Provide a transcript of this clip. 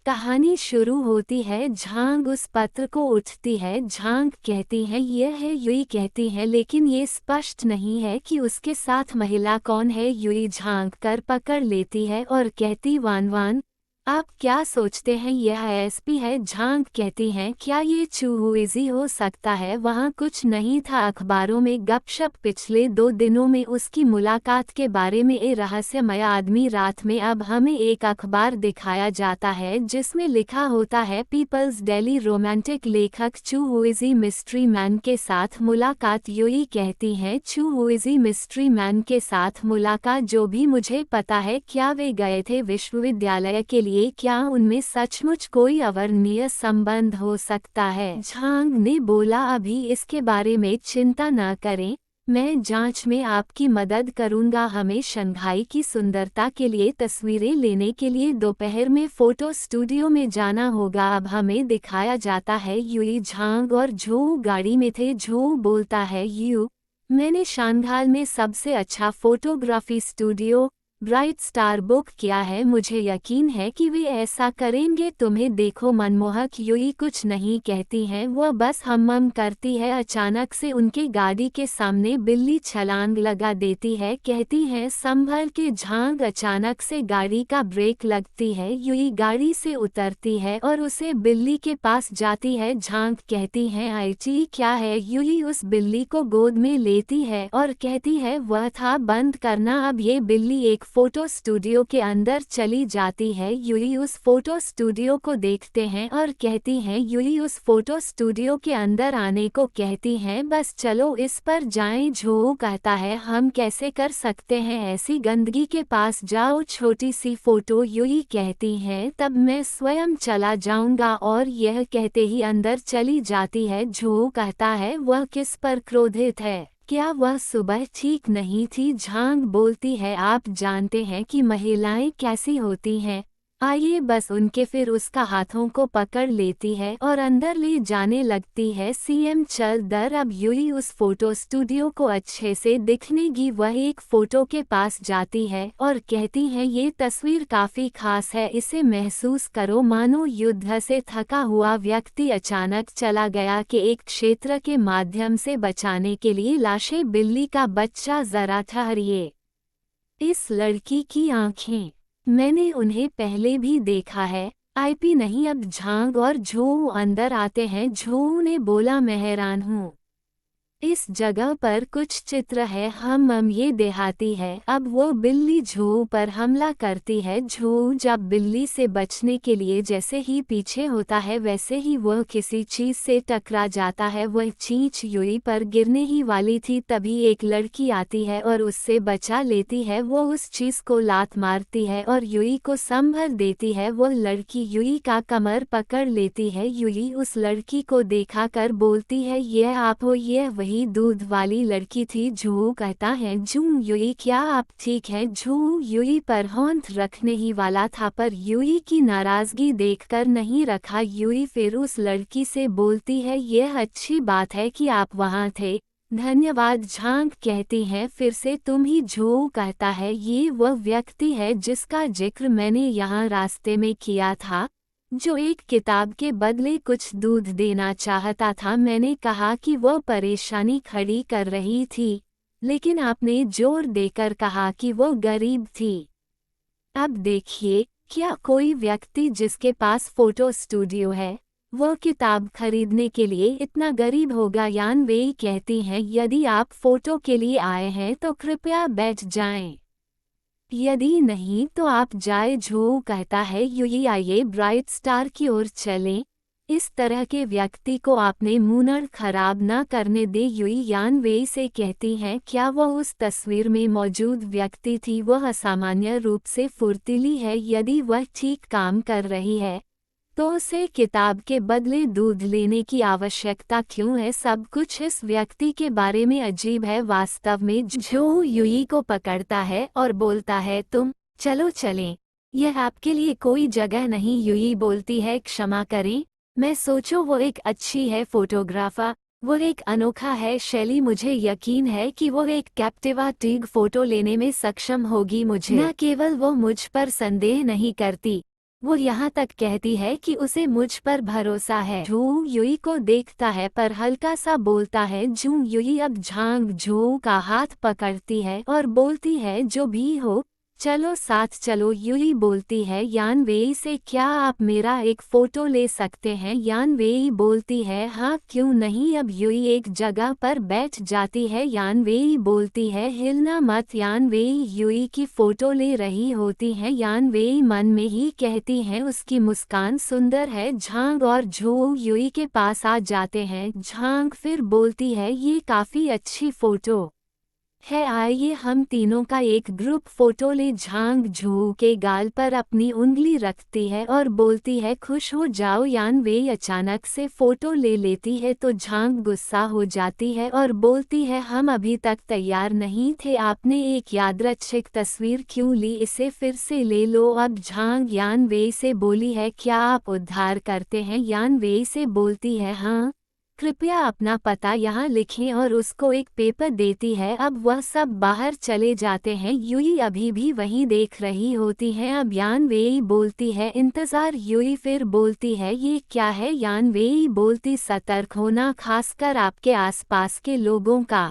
कहानी शुरू होती है। झांग उस पत्र को उठती है। झांग कहती है यह है, युई कहती है लेकिन ये स्पष्ट नहीं है कि उसके साथ महिला कौन है। युई झांग कर पकड़ लेती है और कहती वान वान, आप क्या सोचते हैं यह एसपी है। झांग कहती हैं क्या ये चूहुइजी हो सकता है। वहाँ कुछ नहीं था। अखबारों में गपशप। पिछले 2 दिनों में उसकी मुलाकात के बारे में ए रहस्यमय आदमी। रात में अब हमें एक अखबार दिखाया जाता है जिसमें लिखा होता है पीपल्स डेली। रोमांटिक लेखक चूहुइजी मिस्ट्री मैन के साथ मुलाकात। युई कहती हैं चूहुइजी मिस्ट्री मैन के साथ मुलाकात। जो भी मुझे पता है क्या वे गए थे विश्वविद्यालय के लिए। क्या उनमें सचमुच कोई अवर्णनीय संबंध हो सकता है। झांग ने बोला अभी इसके बारे में चिंता न करें, मैं जांच में आपकी मदद करूंगा। हमें शंघाई की सुंदरता के लिए तस्वीरें लेने के लिए दोपहर में फोटो स्टूडियो में जाना होगा। अब हमें दिखाया जाता है युई, झांग और झो गाड़ी में थे। झो बोलता है यू, मैंने शांघाई में सबसे अच्छा photography studio bright star book किया है। मुझे यकीन है कि वे ऐसा करेंगे। तुम्हें देखो मनमोहक। युई कुछ नहीं कहती हैं, वह बस हम करती है। अचानक से उनके गाड़ी के सामने बिल्ली छलांग लगा देती है। कहती है संभल के। झांग अचानक से गाड़ी का ब्रेक लगती है। युई गाड़ी से उतरती है और उसे बिल्ली के पास जाती है। झांग कहती है आईची क्या है। युई उस बिल्ली को गोद में लेती है और कहती है वह था बंद करना। अब ये बिल्ली एक फोटो स्टूडियो के अंदर चली जाती है। युई उस फोटो स्टूडियो को देखते हैं और कहती हैं युई उस फोटो स्टूडियो के अंदर आने को कहती हैं बस चलो इस पर जाएं। झो कहता है हम कैसे कर सकते हैं ऐसी गंदगी के पास जाओ, छोटी सी फोटो। युई कहती हैं तब मैं स्वयं चला जाऊंगा और यह कहते ही अंदर चली जाती है। झो कहता है वह किस पर क्रोधित है, क्या वह सुबह ठीक नहीं थी। झांग बोलती है आप जानते हैं कि महिलाएं कैसी होती हैं, आइए बस उनके। फिर उसका हाथों को पकड़ लेती है और अंदर ले जाने लगती है। सीएम चल दर। अब युई उस फोटो स्टूडियो को अच्छे से दिखनेगी। वह एक फोटो के पास जाती है और कहती है ये तस्वीर काफी खास है, इसे महसूस करो मानो युद्ध से थका हुआ व्यक्ति अचानक चला गया कि एक क्षेत्र के माध्यम से बचाने के लिए लाशें। बिल्ली का बच्चा जरा ठहरिए, इस लड़की की आंखें, मैंने उन्हें पहले भी देखा है। आईपी नहीं। अब झांग और झो अंदर आते हैं। झो ने बोला मैं हैरान हूँ, इस जगह पर कुछ चित्र है। हम ये देहाती है। अब वो बिल्ली झो पर हमला करती है। झो जब बिल्ली से बचने के लिए जैसे ही पीछे होता है वैसे ही वह किसी चीज से टकरा जाता है। वह चींच युई पर गिरने ही वाली थी, तभी एक लड़की आती है और उससे बचा लेती है। वो उस चीज को लात मारती है और युई को संभल देती है। वो लड़की युई का कमर पकड़ लेती है। युई उस लड़की को देखा कर बोलती है यह आप हो, यह वही दूध वाली लड़की थी। झू कहता है जू युई क्या आप ठीक है। झू युई पर होंठ रखने ही वाला था पर युई की नाराजगी देखकर नहीं रखा। युई फिर उस लड़की से बोलती है यह अच्छी बात है कि आप वहाँ थे, धन्यवाद। झांग कहती हैं फिर से तुम ही। झू कहता है ये वह व्यक्ति है जिसका जिक्र मैंने यहाँ रास्ते में किया था, जो एक किताब के बदले कुछ दूध देना चाहता था। मैंने कहा कि वह परेशानी खड़ी कर रही थी, लेकिन आपने जोर देकर कहा कि वह गरीब थी। अब देखिए, क्या कोई व्यक्ति जिसके पास फोटो स्टूडियो है वह किताब खरीदने के लिए इतना गरीब होगा। यान वेई कहती हैं यदि आप फोटो के लिए आए हैं तो कृपया बैठ जाएं, यदि नहीं तो आप जाए। झो कहता है युई आइए ब्राइट स्टार की ओर चलें, इस तरह के व्यक्ति को आपने मूड खराब न करने दे। युई यान वेई से कहती हैं क्या वह उस तस्वीर में मौजूद व्यक्ति थी। वह असामान्य रूप से फुर्तीली है। यदि वह ठीक काम कर रही है तो उसे किताब के बदले दूध लेने की आवश्यकता क्यों है। सब कुछ इस व्यक्ति के बारे में अजीब है। वास्तव में झो युई को पकड़ता है और बोलता है तुम चलो चलें, यह आपके लिए कोई जगह नहीं। युई बोलती है क्षमा करें, मैं सोचो वो एक अच्छी है फोटोग्राफर, वो एक अनोखा है शैली। मुझे यकीन है कि वो एक कैप्टिवेटिंग फोटो लेने में सक्षम होगी। मुझे न केवल वो मुझ पर संदेह नहीं करती वो यहाँ तक कहती है कि उसे मुझ पर भरोसा है। झू युई को देखता है पर हल्का सा बोलता है। झू युई अब झांग झू का हाथ पकड़ती है और बोलती है जो भी हो चलो साथ चलो। युई बोलती है यान वेई से क्या आप मेरा एक फोटो ले सकते हैं। यान वेई बोलती है हाँ क्यों नहीं। अब युई एक जगह पर बैठ जाती है। यान वेई बोलती है हिलना मत। यान वेई युई की फोटो ले रही होती है। यान वेई मन में ही कहती है उसकी मुस्कान सुंदर है। झांग और झू युई के पास आ जाते हैं। झांग फिर बोलती है ये काफी अच्छी फोटो है, आइए हम तीनों का एक ग्रुप फोटो ले। झांग झू के गाल पर अपनी उंगली रखती है और बोलती है खुश हो जाओ। यान वेई अचानक से फोटो ले लेती है तो झांग गुस्सा हो जाती है और बोलती है हम अभी तक तैयार नहीं थे, आपने एक यादृच्छिक तस्वीर क्यों ली, इसे फिर से ले लो। अब झांग यान वेई से बोली है क्या आप उद्धार करते हैं। यान वेई से बोलती है हाँ, कृपया अपना पता यहाँ लिखें और उसको एक पेपर देती है। अब वह सब बाहर चले जाते हैं। युई अभी भी वहीं देख रही होती है। अब यान वेई बोलती है इंतजार। युई फिर बोलती है ये क्या है। यान वेई बोलती सतर्क होना, खासकर आपके आसपास के लोगों का।